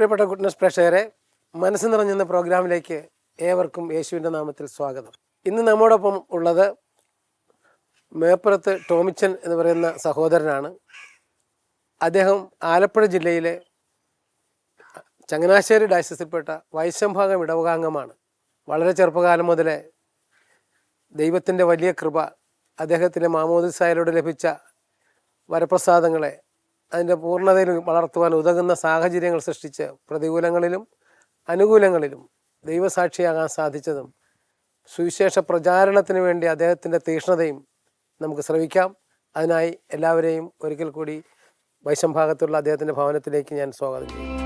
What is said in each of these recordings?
പ്രിയപ്പെട്ട ഗുഡ്നസ് പ്രേക്ഷകരെ, മനസ്സ് നിറഞ്ഞെന്ന പ്രോഗ്രാമിലേക്ക് ഏവർക്കും യേശുവിൻ്റെ നാമത്തിൽ സ്വാഗതം. ഇന്ന് നമ്മോടൊപ്പം ഉള്ളത് മേപ്പുറത്ത് ടോമിച്ചൻ എന്ന് പറയുന്ന സഹോദരനാണ്. അദ്ദേഹം ആലപ്പുഴ ജില്ലയിലെ ചങ്ങനാശ്ശേരി ഡയസിസിൽപ്പെട്ട വൈശംഭാഗം ഇടവകാംഗമാണ്. വളരെ ചെറുപ്പകാലം മുതലേ ദൈവത്തിൻ്റെ വലിയ കൃപ, അദ്ദേഹത്തിൻ്റെ മാമോദിസായിലൂടെ ലഭിച്ച വരപ്രസാദങ്ങളെ അതിൻ്റെ പൂർണ്ണതയിൽ വളർത്തുവാൻ ഉതകുന്ന സാഹചര്യങ്ങൾ സൃഷ്ടിച്ച് പ്രതികൂലങ്ങളിലും അനുകൂലങ്ങളിലും ദൈവസാക്ഷിയാകാൻ സാധിച്ചതും സുവിശേഷ പ്രചാരണത്തിന് വേണ്ടി അദ്ദേഹത്തിൻ്റെ തീക്ഷ്ണതയും നമുക്ക് ശ്രവിക്കാം. അതിനായി എല്ലാവരെയും ഒരിക്കൽ കൂടി വൈശംഭാഗത്തുള്ള അദ്ദേഹത്തിൻ്റെ ഭവനത്തിലേക്ക് ഞാൻ സ്വാഗതം ചെയ്യും.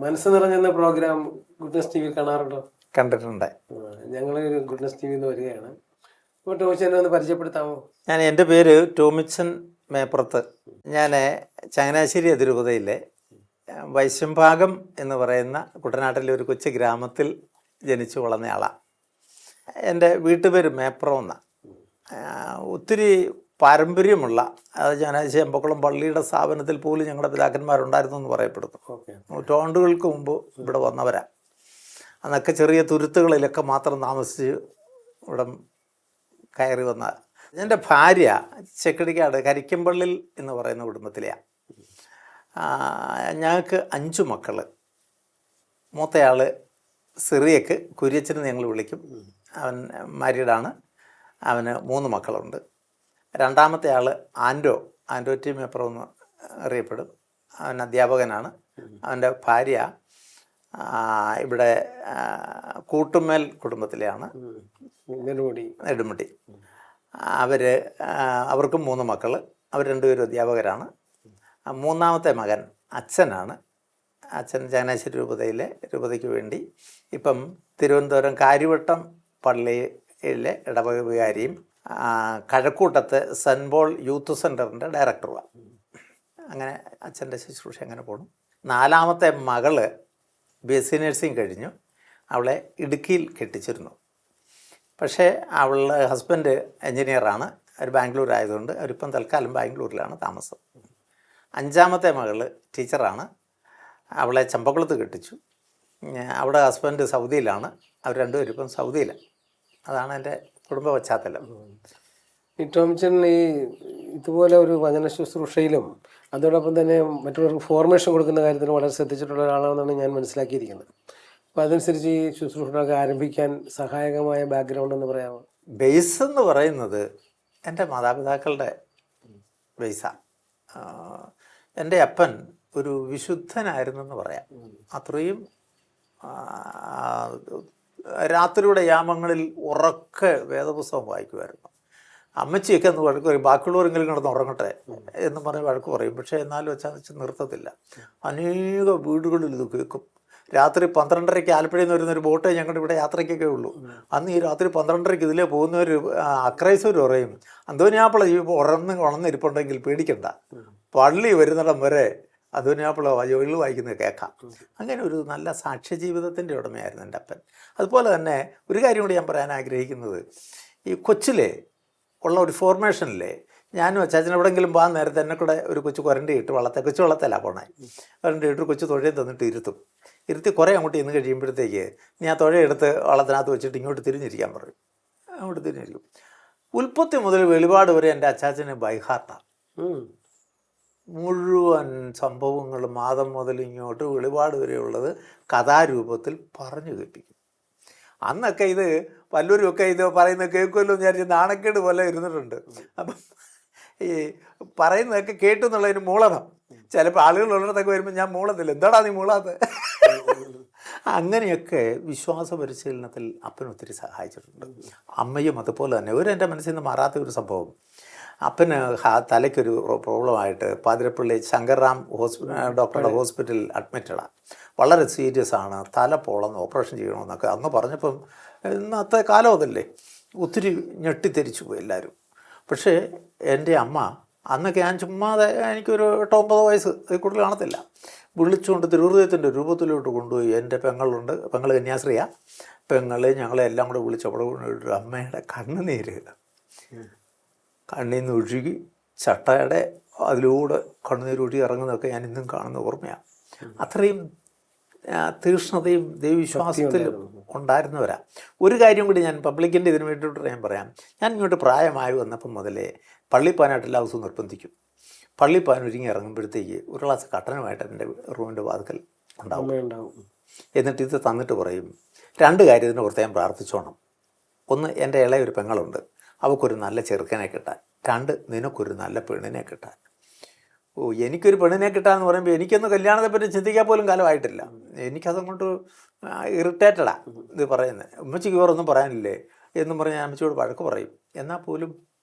മനസ്സ് നിറഞ്ഞെന്ന പ്രോഗ്രാം ഗുഡ്നസ് ടി വി കാണാറുണ്ടോ? കണ്ടിട്ടുണ്ട്. ഞങ്ങൾ ഗുഡ്നസ് ടി വിന്ന് വരികയാണ്. അപ്പോൾ ടോമിച്ചനെ ഒന്ന് പരിചയപ്പെടുത്താമോ? എൻ്റെ പേര് ടോമിച്ചൻ മേപ്പുറത്ത്. ഞാൻ ചങ്ങനാശ്ശേരി അതിരൂപതയിലെ വൈശംഭാഗം എന്ന് പറയുന്ന കുട്ടനാട്ടിലെ ഒരു കൊച്ചു ഗ്രാമത്തിൽ ജനിച്ചു വളർന്നയാളാണ്. എൻ്റെ വീട്ടുപേര് മേപ്പുറം എന്നാണ്. ഒത്തിരി പാരമ്പര്യമുള്ള, അത് ചങ്ങനാശ്ശേരി അമ്പക്കുളം പള്ളിയുടെ സ്ഥാപനത്തിൽ പോലും ഞങ്ങളുടെ പിതാക്കന്മാരുണ്ടായിരുന്നു എന്ന് പറയപ്പെടുന്നു. നൂറ്റാണ്ടുകൾക്ക് മുമ്പ് ഇവിടെ വന്നവരാണ്. അന്നൊക്കെ ചെറിയ തുരുത്തുകളിലൊക്കെ മാത്രം താമസിച്ച് ഇവിടെ കയറി വന്ന എൻ്റെ ഭാര്യ ചെക്കടിക്കാട് കരിക്കമ്പള്ളിൽ എന്ന് പറയുന്ന കുടുംബത്തിലെയാണ്. ഞങ്ങൾക്ക് 5 മക്കൾ. മൂത്തയാൾ സിറിയക്ക്, കുര്യച്ചന് ഞങ്ങൾ വിളിക്കും. അവൻ മാരീഡാണ്. അവന് 3 മക്കളുണ്ട്. രണ്ടാമത്തെ ആൾ ആൻഡോ ടി മേപ്പുറം എന്ന് അറിയപ്പെടും. അവൻ അധ്യാപകനാണ്. അവൻ്റെ ഭാര്യ ഇവിടെ കൂട്ടുമേൽ കുടുംബത്തിലെയാണ്, നെടുമുടി. അവർക്കും 3 മക്കൾ. അവർ രണ്ടുപേരും അധ്യാപകരാണ്. മൂന്നാമത്തെ മകൻ അച്ഛനാണ്. അച്ഛൻ ചങ്ങനാശ്ശേരി രൂപതയ്ക്ക് വേണ്ടി ഇപ്പം തിരുവനന്തപുരം കാര്യവട്ടം പള്ളിയിലെ ഇടവക വികാരിയും കഴക്കൂട്ടത്ത് സെൻറ്റ് പോൾ യൂത്ത് സെൻറ്ററിൻ്റെ ഡയറക്ടറുമാണ്. അങ്ങനെ അച്ഛൻ്റെ ശുശ്രൂഷ അങ്ങനെ പോകണം. 4ാമത്തെ മകള് BSc നഴ്സിംഗ് കഴിഞ്ഞു. അവളെ ഇടുക്കിയിൽ കെട്ടിച്ചിരുന്നു. പക്ഷേ അവളുടെ ഹസ്ബൻഡ് എൻജിനീയറാണ്. അവർ ബാംഗ്ലൂർ ആയതുകൊണ്ട് അവരിപ്പം തൽക്കാലം ബാംഗ്ലൂരിലാണ് താമസം. 5ാമത്തെ മകള് ടീച്ചറാണ്. അവളെ ചമ്പക്കുളത്ത് കെട്ടിച്ചു. അവിടെ ഹസ്ബൻഡ് സൗദിയിലാണ്. അവർ രണ്ടുപേരും ഇപ്പം സൗദിയിലാണ്. അതാണ് എൻ്റെ കുടുംബ പശ്ചാത്തലം. ഈ ടോമിച്ചൻ ഇതുപോലെ ഒരു വചന ശുശ്രൂഷയിലും അതോടൊപ്പം തന്നെ മറ്റുള്ളവർക്ക് ഫോർമേഷൻ കൊടുക്കുന്ന കാര്യത്തിൽ വളരെ ശ്രദ്ധിച്ചിട്ടുള്ള ഒരാളാണെന്നാണ് ഞാൻ മനസ്സിലാക്കിയിരിക്കുന്നത്. അപ്പോൾ അതനുസരിച്ച് ഈ ശുശ്രൂഷകളൊക്കെ ആരംഭിക്കാൻ സഹായകമായ ബാക്ക്ഗ്രൗണ്ട് എന്ന് പറയാമോ? ബേസ് എന്ന് പറയുന്നത് എൻ്റെ മാതാപിതാക്കളുടെ ബേസാണ്. എൻ്റെ അപ്പൻ ഒരു വിശുദ്ധനായിരുന്നെന്ന് പറയാം. അത്രയും രാത്രിയുടെ യാമങ്ങളിൽ ഉറക്കെ വേദപുസ്തകം വായിക്കുമായിരുന്നു. അമ്മച്ചിയൊക്കെ എന്ന് വഴക്ക് പറയും, ബാക്കിയുള്ളവരെങ്കിലും കിടന്ന് ഉറങ്ങട്ടെ എന്ന് പറഞ്ഞ് വഴക്ക് പറയും. പക്ഷേ എന്നാലും വെച്ചാൽ നിർത്തത്തില്ല. അനേക വീടുകളിൽ ഇത് കേൾക്കും. രാത്രി 12:30 ആലപ്പുഴയിൽ നിന്ന് വരുന്നൊരു ബോട്ടേ ഞങ്ങളുടെ ഇവിടെ യാത്രയ്ക്കൊക്കെ ഉള്ളൂ. അന്ന് ഈ രാത്രി 12:30 ഇതിലേ പോകുന്നവർ അക്രൈസവർ പറയും, അന്തോനിയാപ്പിള ഈ ഉണർന്നിരിപ്പുണ്ടെങ്കിൽ പേടിക്കണ്ട, പള്ളി വരുന്നിടം വരെ അന്തോനിയാപ്പിള ജോലികൾ വായിക്കുന്നത് കേൾക്കാം. അങ്ങനെ ഒരു നല്ല സാക്ഷ്യജീവിതത്തിൻ്റെ ഉടമയായിരുന്നു എൻ്റെ അപ്പൻ. അതുപോലെ തന്നെ ഒരു കാര്യം കൂടി ഞാൻ പറയാൻ ആഗ്രഹിക്കുന്നത്, ഈ കൊച്ചിലെ ഉള്ള ഒരു ഫോർമേഷനിലെ ഞാനും അച്ചാച്ചൻ എവിടെയെങ്കിലും പോകാൻ നേരത്തെ എന്നെ കൂടെ ഒരു കൊച്ചു കൊരണ്ടി ഇട്ട് കൊച്ചു വെള്ളത്തല്ല പോണേ, കൊരണ്ടി ഇട്ട് കൊച്ചു തുഴയും തന്നിട്ട് ഇരുത്തി കുറേ അങ്ങോട്ട് ഇന്ന് കഴിയുമ്പോഴത്തേക്ക് നീ ആ തുഴയെടുത്ത് വള്ളത്തിനകത്ത് വെച്ചിട്ട് ഇങ്ങോട്ട് തിരിഞ്ഞിരിക്കാൻ പറയും. അങ്ങോട്ട് തിരിഞ്ഞിരിക്കും. ഉൽപ്പത്തി മുതൽ വെളിപാട് വരെ എൻ്റെ അച്ചാച്ചന് ബൈഹാർട്ടാണ്. മുഴുവൻ സംഭവങ്ങളും മാതം മുതൽ ഇങ്ങോട്ട് വെളിപാട് വരെയുള്ളത് കഥാരൂപത്തിൽ പറഞ്ഞു കേൾപ്പിക്കും. അന്നൊക്കെ ഇത് വല്ലവരുമൊക്കെ ഇത് പറയുന്നത് കേൾക്കുമല്ലോ എന്ന് വിചാരിച്ച് നാണക്കേട് പോലെ ഇരുന്നിട്ടുണ്ട്. അപ്പം ഈ പറയുന്നതൊക്കെ കേട്ടു എന്നുള്ളതിന് മൂളണം. ചിലപ്പോൾ ആളുകൾ ഉള്ളിടത്തൊക്കെ വരുമ്പോൾ ഞാൻ മൂളത്തില്ല, എന്താടാ നീ മൂളാത്ത. അങ്ങനെയൊക്കെ വിശ്വാസ പരിശീലനത്തിൽ അപ്പൻ ഒത്തിരി സഹായിച്ചിട്ടുണ്ട്. അമ്മയും അതുപോലെ തന്നെ. എൻ്റെ മനസ്സിൽ നിന്ന് മാറാത്ത ഒരു സംഭവം, അപ്പന് തലയ്ക്കൊരു പ്രോബ്ലമായിട്ട് പാതിരപ്പള്ളി ശങ്കർറാം ഡോക്ടറുടെ ഹോസ്പിറ്റലിൽ അഡ്മിറ്റഡാണ്. വളരെ സീരിയസ് ആണ്, തല പോളന്ന് ഓപ്പറേഷൻ ചെയ്യണമെന്നൊക്കെ അന്ന് പറഞ്ഞപ്പം ഇന്നത്തെ കാലം അതല്ലേ, ഒത്തിരി ഞെട്ടിത്തെരിച്ചു പോയി എല്ലാവരും. പക്ഷേ എൻ്റെ അമ്മ അന്നൊക്കെ ഞാൻ ചുമ്മാതെ, എനിക്കൊരു 8-9 വയസ്സ് അതിൽ കൂടുതൽ കാണത്തില്ല, വിളിച്ചുകൊണ്ട് തിരുഹൃദയത്തിൻ്റെ രൂപത്തിലോട്ട് കൊണ്ടുപോയി. എൻ്റെ പെങ്ങളുണ്ട്, പെങ്ങൾ കന്യാസ്ത്രീയ, പെങ്ങളെ ഞങ്ങളെ എല്ലാം കൂടെ വിളിച്ചവിടെ കൊണ്ടുപോയിട്ട് അമ്മയുടെ കണ്ണുനീര് കണ്ണീന്ന് ഒഴുകി ചട്ടയുടെ അതിലൂടെ കണ്ണുനീര് ഒഴുകി ഇറങ്ങുന്നതൊക്കെ ഞാൻ ഇന്നും കാണുന്ന ഓർമ്മയാണ്. അത്രയും തീക്ഷ്ണതയും ദൈവവിശ്വാസത്തിലും ഉണ്ടായിരുന്നവരാ. ഒരു കാര്യം കൂടി ഞാൻ പബ്ലിക്കിൻ്റെ ഇതിന് വേണ്ടിയിട്ട് ഞാൻ പറയാം. ഞാൻ ഇങ്ങോട്ട് പ്രായമായി വന്നപ്പം മുതലേ പള്ളിപ്പാനായിട്ട് എല്ലാ ദിവസവും നിർബന്ധിക്കും. പള്ളിപ്പാൻ ഒരുങ്ങി ഇറങ്ങുമ്പോഴത്തേക്ക് ഒരു ഗ്ലാസ് കട്ടനുമായിട്ട് എൻ്റെ റൂമിൻ്റെ വാതിക്കൽ ഉണ്ടാവും. എന്നിട്ട് ഇത് തന്നിട്ട് പറയും, 2 കാര്യത്തിന് ഓർത്ത് ഞാൻ പ്രാർത്ഥിച്ചോണം. 1, എൻ്റെ ഇളയ ഒരു പെങ്ങളുണ്ട്, അവൾക്കൊരു നല്ല ചെറുക്കനെ കിട്ടാൻ. 2, നിനക്കൊരു നല്ല പെണ്ണിനെ കിട്ടാൻ. എനിക്കൊരു പെണ്ണിനെ കിട്ടാന്ന് പറയുമ്പോൾ എനിക്കൊന്ന് കല്യാണത്തെപ്പറ്റി ചിന്തിക്കാൻ പോലും കാലമായിട്ടില്ല. എനിക്കതങ്ങോട്ട് ഇറിറ്റേറ്റഡാണ് ഇത് പറയുന്നത്. ഉമ്മച്ചിക്ക് വേറൊന്നും പറയാനില്ലേ എന്നും പറഞ്ഞ് ഞാൻ അമ്മച്ചിയോട് വഴക്ക് പറയും. എന്നാൽ പോലും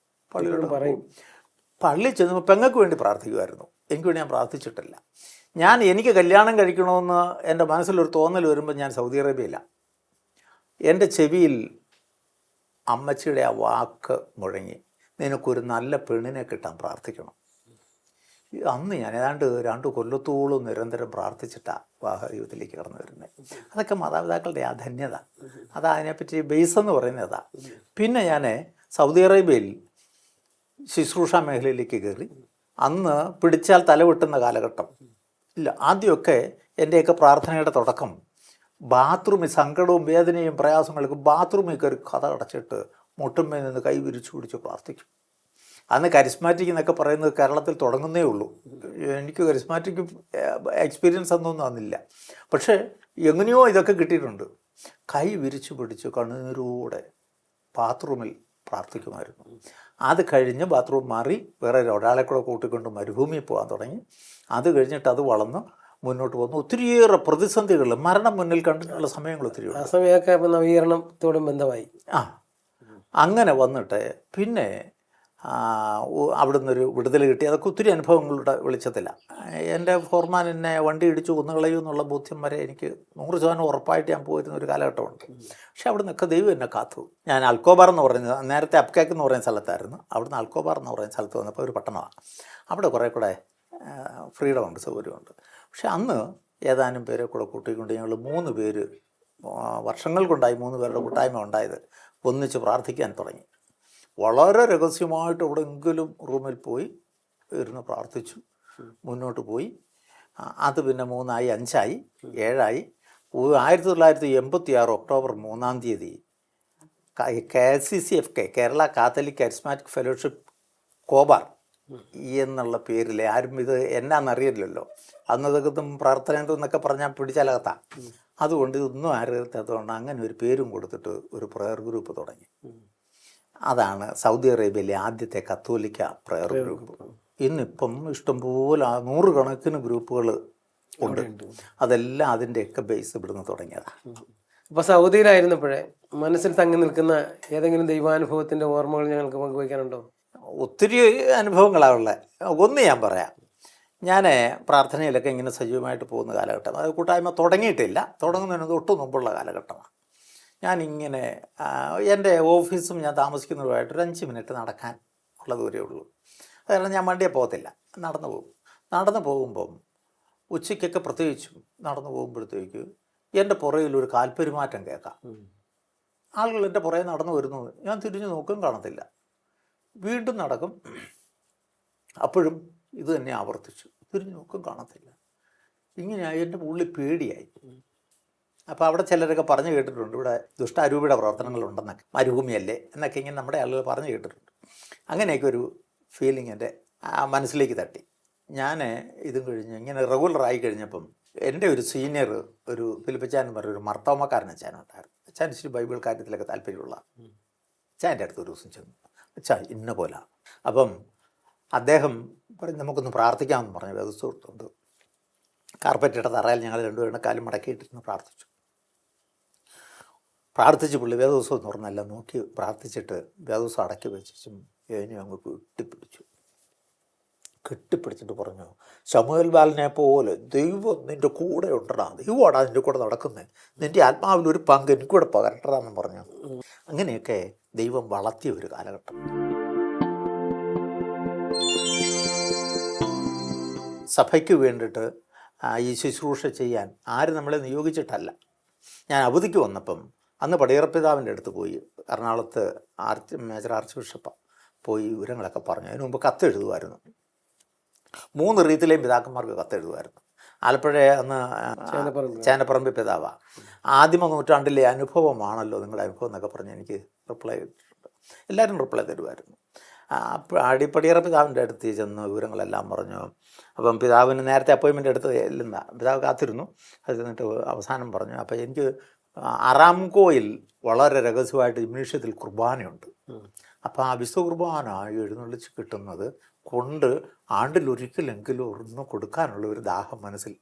പള്ളിയോട് പറയും. പള്ളി ചെന്നപ്പോൾ പെങ്ങൾക്ക് വേണ്ടി പ്രാർത്ഥിക്കുമായിരുന്നു, എനിക്ക് വേണ്ടി ഞാൻ പ്രാർത്ഥിച്ചിട്ടില്ല. എനിക്ക് കല്യാണം കഴിക്കണമെന്ന് എൻ്റെ മനസ്സിലൊരു തോന്നൽ വരുമ്പോൾ ഞാൻ സൗദി അറേബ്യയിലാണ്. എൻ്റെ ചെവിയിൽ അമ്മച്ചിയുടെ ആ വാക്ക് മുഴങ്ങി, നിനക്കൊരു നല്ല പെണ്ണിനെ കിട്ടാൻ പ്രാർത്ഥിക്കണം. അന്ന് ഞാൻ ഏതാണ്ട് 2 കൊല്ലത്തോളം നിരന്തരം പ്രാർത്ഥിച്ചിട്ടാണ് വിവാഹ ജീവിതത്തിലേക്ക് കടന്നു വരുന്നത്. അതൊക്കെ മാതാപിതാക്കളുടെ ആ ധന്യത, അതാ അതിനെപ്പറ്റി ബേസ് എന്ന് പറയുന്നതാ. പിന്നെ ഞാൻ സൗദി അറേബ്യയിൽ ശുശ്രൂഷ മേഖലയിലേക്ക് കയറി. അന്ന് പിടിച്ചാൽ തലവെട്ടുന്ന കാലഘട്ടം ഇല്ല. ആദ്യമൊക്കെ എൻ്റെയൊക്കെ പ്രാർത്ഥനയുടെ തുടക്കം ബാത്റൂമിൽ സങ്കടവും വേദനയും പ്രയാസങ്ങൾക്ക് ബാത്റൂമിൽ കയറി കഥ അടച്ചിട്ട് മുട്ടുമ്മയിൽ നിന്ന് കൈ വിരിച്ചു പിടിച്ച് പ്രാർത്ഥിക്കും. അന്ന് കരിസ്മാറ്റിക് എന്നൊക്കെ പറയുന്നത് കേരളത്തിൽ തുടങ്ങുന്നേ ഉള്ളൂ. എനിക്ക് കരിസ്മാറ്റിക് എക്സ്പീരിയൻസ് ഒന്നും തന്നില്ല. പക്ഷേ എങ്ങനെയോ ഇതൊക്കെ കിട്ടിയിട്ടുണ്ട്. കൈ വിരിച്ചു പിടിച്ച് കണ്ണുനീരോടെ ബാത്റൂമിൽ പ്രാർത്ഥിക്കുമായിരുന്നു. അത് കഴിഞ്ഞ് ബാത്റൂം മാറി വേറെ ഒരാളെ കൂടെ കൂട്ടിക്കൊണ്ട് മരുഭൂമിയിൽ പോകാൻ തുടങ്ങി. അത് കഴിഞ്ഞിട്ട് അത് വളർന്ന് മുന്നോട്ട് വന്നു. ഒത്തിരിയേറെ പ്രതിസന്ധികൾ, മരണം മുന്നിൽ കണ്ടിട്ടുള്ള സമയങ്ങൾ ഒത്തിരി. ആ സമയമൊക്കെ നവീകരണത്തോടും ബന്ധമായി. അങ്ങനെ വന്നിട്ട് പിന്നെ അവിടെ നിന്നൊരു വിടുതൽ കിട്ടി. അതൊക്കെ ഒത്തിരി അനുഭവങ്ങളുടെ വെളിച്ചത്തില്ല. എൻ്റെ ഫോർമാൻ എന്നെ വണ്ടി ഇടിച്ചു കൊന്നുകളയും എന്നുള്ള ബോധ്യം വരെ എനിക്ക് 100% ഉറപ്പായിട്ട് ഞാൻ പോയിരുന്ന ഒരു കാലഘട്ടമുണ്ട്. പക്ഷെ അവിടെ നിന്നൊക്കെ ദൈവം എന്നെ കാത്തു. ഞാൻ അൽക്കോബാർ എന്ന് പറയുന്നത്, നേരത്തെ അപ്കാക്ക് എന്ന് പറയുന്ന സ്ഥലത്തായിരുന്നു. അവിടുന്ന് അൽക്കോബാർ എന്ന് പറയുന്ന സ്ഥലത്ത് വന്നപ്പോൾ ഒരു പട്ടണമാണ്. അവിടെ കുറേ കൂടെ ഫ്രീഡമുണ്ട്, സൗകര്യമുണ്ട്. പക്ഷെ അന്ന് ഏതാനും പേരെ കൂടെ കൂട്ടിക്കൊണ്ട് ഞങ്ങൾ 3 പേര് വർഷങ്ങൾ കൊണ്ടായി 3 പേരുടെ കൂട്ടായ്മ ഉണ്ടായത് ഒന്നിച്ച് പ്രാർത്ഥിക്കാൻ തുടങ്ങി. വളരെ രഹസ്യമായിട്ട് എവിടെയെങ്കിലും റൂമിൽ പോയി ഇരുന്ന് പ്രാർത്ഥിച്ചു, മുന്നോട്ട് പോയി. അത് പിന്നെ 3 ആയി, 5 ആയി, 7 ആയി. 1986 ഒക്ടോബർ 3-ാം തീയതി KCCFK, Kerala Catholic charismatic fellowship Khobar എന്നുള്ള പേരിൽ, ആരും ഇത് എന്നാന്നറിയില്ലല്ലോ, അന്നതൊക്കെ പ്രാർത്ഥന എന്നൊക്കെ പറഞ്ഞാൽ പിടിച്ചാലകത്താം. അതുകൊണ്ട് ഇതൊന്നും അറിയാത്തതുകൊണ്ട് അങ്ങനെ ഒരു പേരും കൊടുത്തിട്ട് ഒരു പ്രയർ ഗ്രൂപ്പ് തുടങ്ങി. അതാണ് സൗദി അറേബ്യയിലെ ആദ്യത്തെ കത്തോലിക്ക പ്രയർ ഗ്രൂപ്പ്. ഇന്നിപ്പം ഇഷ്ടംപോലെ 100 കണക്കിന് ഗ്രൂപ്പുകൾ ഉണ്ട്. അതെല്ലാം അതിൻ്റെയൊക്കെ ബേസ് ഇവിടുന്ന് തുടങ്ങിയതാണ്. അപ്പോൾ സൗദിയിലായിരുന്നപ്പോഴേ മനസ്സിൽ തങ്ങി നിൽക്കുന്ന ഏതെങ്കിലും ദൈവാനുഭവത്തിൻ്റെ ഓർമ്മകൾ ഞങ്ങൾക്ക് പങ്കുവയ്ക്കാനുണ്ടോ? ഒത്തിരി അനുഭവങ്ങളാണുള്ളത്. ഒന്ന് ഞാൻ പറയാം. ഞാൻ പ്രാർത്ഥനയിലൊക്കെ ഇങ്ങനെ സജീവമായിട്ട് പോകുന്ന കാലഘട്ടം, അത് കൂട്ടായ്മ തുടങ്ങിയിട്ടില്ല, തുടങ്ങുന്നതിന് തൊട്ട് മുമ്പുള്ള കാലഘട്ടമാണ്. ഞാനിങ്ങനെ എൻ്റെ ഓഫീസും ഞാൻ താമസിക്കുന്നതുമായിട്ടൊരു 5 മിനിറ്റ് നടക്കാൻ ഉള്ള ദൂരമേ ഉള്ളൂ. കാരണം ഞാൻ വണ്ടിയെ പോകത്തില്ല, നടന്നു പോകും. നടന്നു പോകുമ്പം ഉച്ചയ്ക്കൊക്കെ പ്രത്യേകിച്ചും നടന്നു പോകുമ്പോഴത്തേക്ക് എൻ്റെ പുറകിലൊരു കാൽപ്പെരുമാറ്റം കേൾക്കാം. ആളുകൾ എൻ്റെ പുറകെ നടന്നു വരുന്നത് ഞാൻ തിരിഞ്ഞു നോക്കും, കാണത്തില്ല. വീണ്ടും നടക്കും, അപ്പോഴും ഇത് തന്നെ ആവർത്തിച്ചു. തിരിഞ്ഞു നോക്കും, കാണത്തില്ല. ഇങ്ങനെയായി എൻ്റെ ഉള്ളിൽ പേടിയായി. അപ്പോൾ അവിടെ ചിലരൊക്കെ പറഞ്ഞു കേട്ടിട്ടുണ്ട്, ഇവിടെ ദുഷ്ടാരൂപിയുടെ പ്രവർത്തനങ്ങളുണ്ടെന്നൊക്കെ, മരുഭൂമിയല്ലേ എന്നൊക്കെ ഇങ്ങനെ നമ്മുടെ ആളുകൾ പറഞ്ഞു കേട്ടിട്ടുണ്ട്. അങ്ങനെയൊക്കെ ഒരു ഫീലിംഗ് എൻ്റെ മനസ്സിലേക്ക് തട്ടി. ഞാൻ ഇതും കഴിഞ്ഞ് ഇങ്ങനെ റെഗുലറായി കഴിഞ്ഞപ്പം എൻ്റെ ഒരു സീനിയർ ഒരു ഫിലിപ്പച്ചാൻ എന്ന് പറഞ്ഞ ഒരു മർത്തോമക്കാരൻ അച്ഛനുണ്ടായിരുന്നു. അച്ഛൻ ഇച്ചിരി ബൈബിൾ കാര്യത്തിലൊക്കെ താല്പര്യമുള്ള അച്ഛൻ്റെ അടുത്ത് ഒരു ദിവസം ചെന്നു. അച്ഛാ ഇന്ന പോലെ. അപ്പം അദ്ദേഹം പറഞ്ഞ് നമുക്കൊന്ന് പ്രാർത്ഥിക്കാമെന്ന് പറഞ്ഞു. വേദസുഹൃത്തുണ്ട് കാർപ്പറ്റിട്ട തറയിൽ ഞങ്ങൾ രണ്ടുപേരുടെ കാലും മടക്കിയിട്ടിരുന്ന് പ്രാർത്ഥിച്ച് പുള്ളി വേദോത്സവം തുറന്നെല്ലാം നോക്കി പ്രാർത്ഥിച്ചിട്ട് വേദോത്സവം അടക്കി വെച്ചും ഏനും അങ്ങ് കെട്ടിപ്പിടിച്ചിട്ട് പറഞ്ഞു, ശമൂവേൽ ബാലനെ പോലെ ദൈവം നിൻ്റെ കൂടെ ഉണ്ടടാ, ദൈവമാടാ നിൻ്റെ കൂടെ നടക്കുന്നത്, നിൻ്റെ ആത്മാവിൽ ഒരു പങ്ക് എനിക്കൂടെ പകരട്ടടാന്ന് പറഞ്ഞു. അങ്ങനെയൊക്കെ ദൈവം വളർത്തിയ ഒരു കാലഘട്ടം. സഭയ്ക്ക് വേണ്ടിയിട്ട് ഈ ശുശ്രൂഷ ചെയ്യാൻ ആരും നമ്മളെ നിയോഗിച്ചിട്ടല്ല. ഞാൻ അവധിക്ക് വന്നപ്പം അന്ന് പടിയറപ്പിതാവിൻ്റെ അടുത്ത് പോയി, എറണാകുളത്ത് മേജർ ആർച്ച് ബിഷപ്പ് പോയി വിവരങ്ങളൊക്കെ പറഞ്ഞു. അതിന് മുമ്പ് കത്തെഴുതുമായിരുന്നു. 3 റീത്തിലെയും പിതാക്കന്മാർക്ക് കത്തെഴുതുമായിരുന്നു. ആലപ്പുഴ അന്ന് ചേനപ്പറമ്പ് പിതാവാണ്. ആദിമ നൂറ്റാണ്ടിലെ അനുഭവമാണല്ലോ നിങ്ങളുടെ അനുഭവം എന്നൊക്കെ പറഞ്ഞ് എനിക്ക് റിപ്ലൈ ഇട്ടിട്ടുണ്ട്. എല്ലാവരും റിപ്ലൈ തരുമായിരുന്നു. പടിയറ പിതാവിൻ്റെ അടുത്ത് ചെന്ന് വിവരങ്ങളെല്ലാം പറഞ്ഞു. അപ്പം പിതാവിന് നേരത്തെ അപ്പോയിൻമെൻ്റ് എടുത്ത് ഇല്ലെന്ന പിതാവ് കാത്തിരുന്നു. അത് എന്നിട്ട് അവസാനം പറഞ്ഞു. അപ്പം എനിക്ക് അറാംകോയിൽ വളരെ രഹസ്യമായിട്ട് ജിംനേഷ്യത്തിൽ കുർബാനയുണ്ട്. അപ്പം ആ വിശുദ്ധ കുർബാന എഴുന്നള്ളിച്ച് കിട്ടുന്നത് കൊണ്ട് ആണ്ടിലൊരിക്കലെങ്കിലും ഒന്ന് കൊടുക്കാനുള്ള ഒരു ദാഹം മനസ്സിൽ.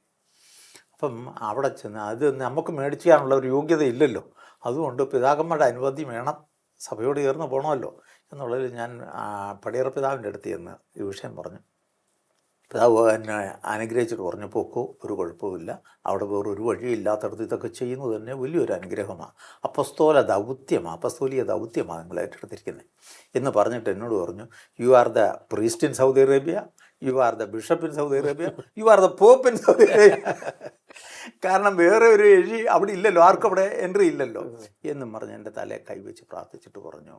അപ്പം അവിടെ ചെന്ന് അത് നമുക്ക് മേടിച്ച് ചെയ്യാനുള്ള ഒരു യോഗ്യത ഇല്ലല്ലോ, അതുകൊണ്ട് പിതാക്കന്മാരുടെ അനുമതി വേണം, സഭയോട് ചേർന്ന് പോകണമല്ലോ എന്നുള്ളതിൽ ഞാൻ പടിയറ പിതാവിൻ്റെ അടുത്ത് ചെന്ന് ഈ വിഷയം പറഞ്ഞു. പിതാവ് എന്നെ അനുഗ്രഹിച്ചിട്ട് പറഞ്ഞു, പോക്കോ ഒരു കുഴപ്പമില്ല, അവിടെ വേറൊരു വഴിയില്ലാത്തടത്ത് ഇതൊക്കെ ചെയ്യുന്നത് തന്നെ വലിയൊരു അനുഗ്രഹമാണ്, അപ്പസ്തോലിയ ദൗത്യമാണ് നിങ്ങൾ ഏറ്റെടുത്തിരിക്കുന്നത് എന്ന് പറഞ്ഞിട്ട് എന്നോട് പറഞ്ഞു, you are the priest in Saudi Arabia, you are the bishop in Saudi Arabia, you are the pope in Saudi Arabia. കാരണം വേറെ ഒരു എഴി അവിടെ ഇല്ലല്ലോ, ആർക്കും അവിടെ എൻട്രി ഇല്ലല്ലോ എന്നും പറഞ്ഞ് എൻ്റെ തലയെ കൈവച്ച് പ്രാർത്ഥിച്ചിട്ട് പറഞ്ഞു,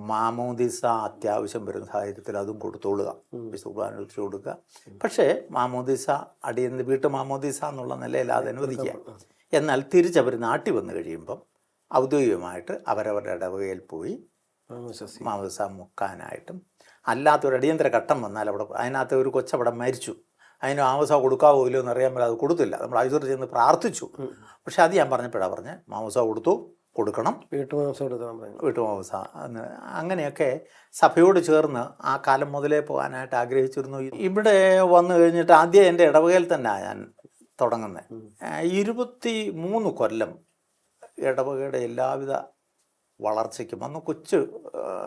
മാമോദീസ അത്യാവശ്യം വരുന്ന സാഹചര്യത്തിൽ അതും കൊടുത്തോളുക, വിശുദ്ധ കൊടുക്കുക. പക്ഷേ മാമോദീസ വീട്ടു മാമോദീസ എന്നുള്ള നിലയിൽ അത് അനുവദിക്കുക. എന്നാൽ തിരിച്ചവർ നാട്ടിൽ വന്നു കഴിയുമ്പം ഔദ്യോഗികമായിട്ട് അവരവരുടെ ഇടവകയിൽ പോയി മാമോദീസ മുക്കാനായിട്ടും, അല്ലാത്തൊരു അടിയന്തര ഘട്ടം വന്നാൽ അവിടെ അതിനകത്ത് ഒരു കൊച്ചവിടെ മരിച്ചു, അതിന് മാമോദീസ കൊടുക്കാവോ ഇല്ലയോ എന്ന് അറിയാൻ പറ്റില്ല, അത് കൊടുത്തില്ല. നമ്മൾ ഐശ്വര്യ ചെന്ന് പ്രാർത്ഥിച്ചു. പക്ഷെ അത് ഞാൻ പറഞ്ഞപ്പോഴാണ് പറഞ്ഞ് മാമോദീസ കൊടുക്കണം, വീട്ടുമാംസ. അങ്ങനെയൊക്കെ സഭയോട് ചേർന്ന് ആ കാലം മുതലേ പോകാനായിട്ട് ആഗ്രഹിച്ചിരുന്നു. ഇവിടെ വന്നു കഴിഞ്ഞിട്ട് ആദ്യം എൻ്റെ ഇടവകയിൽ തന്നെ ഞാൻ തുടങ്ങുന്നത്. 23 കൊല്ലം ഇടവകയുടെ എല്ലാവിധ വളർച്ചയ്ക്കും, അന്ന് കൊച്ചു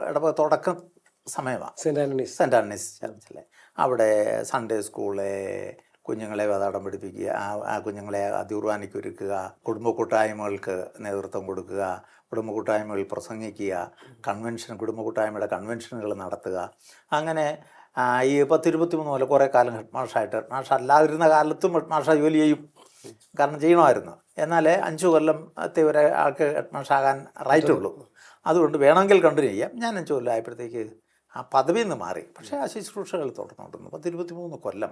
ഇടവക തുടക്കം സമയമാണ്. സെൻറ്റ് ആൻ്റണീസ് ചർച്ചിലെ അവിടെ സൺഡേ സ്കൂള്, കുഞ്ഞുങ്ങളെ വേദപാഠം പഠിപ്പിക്കുക, ആ കുഞ്ഞുങ്ങളെ അതികുർബാനയ്ക്ക് ഒരുക്കുക, കുടുംബ കൂട്ടായ്മകൾക്ക് നേതൃത്വം കൊടുക്കുക, കുടുംബ കൂട്ടായ്മകൾ പ്രസംഗിക്കുക, കുടുംബ കൂട്ടായ്മയുടെ കൺവെൻഷനുകൾ നടത്തുക. അങ്ങനെ ഈ 10-23 കൊല്ലം കുറേ കാലം ഹെഡ് മാഷായിട്ട്, ഹെഡ് മാഷ അല്ലാതിരുന്ന കാലത്തും ഹെഡ് മാഷ ജോലി ചെയ്യും, കാരണം ചെയ്യണമായിരുന്നു. എന്നാൽ 5 കൊല്ലത്തെ ഒരാൾക്ക് ഹെഡ് മാഷാകാൻ റൈറ്റുള്ളൂ. അതുകൊണ്ട് വേണമെങ്കിൽ കണ്ടിന്യൂ ചെയ്യാം. ഞാൻ 5 കൊല്ലം ആയപ്പോഴത്തേക്ക് ആ പദവിയിൽ നിന്ന് മാറി. പക്ഷേ ആ ശുശ്രൂഷകൾ തുടർന്നുകൊണ്ടിരുന്നു 10-23 കൊല്ലം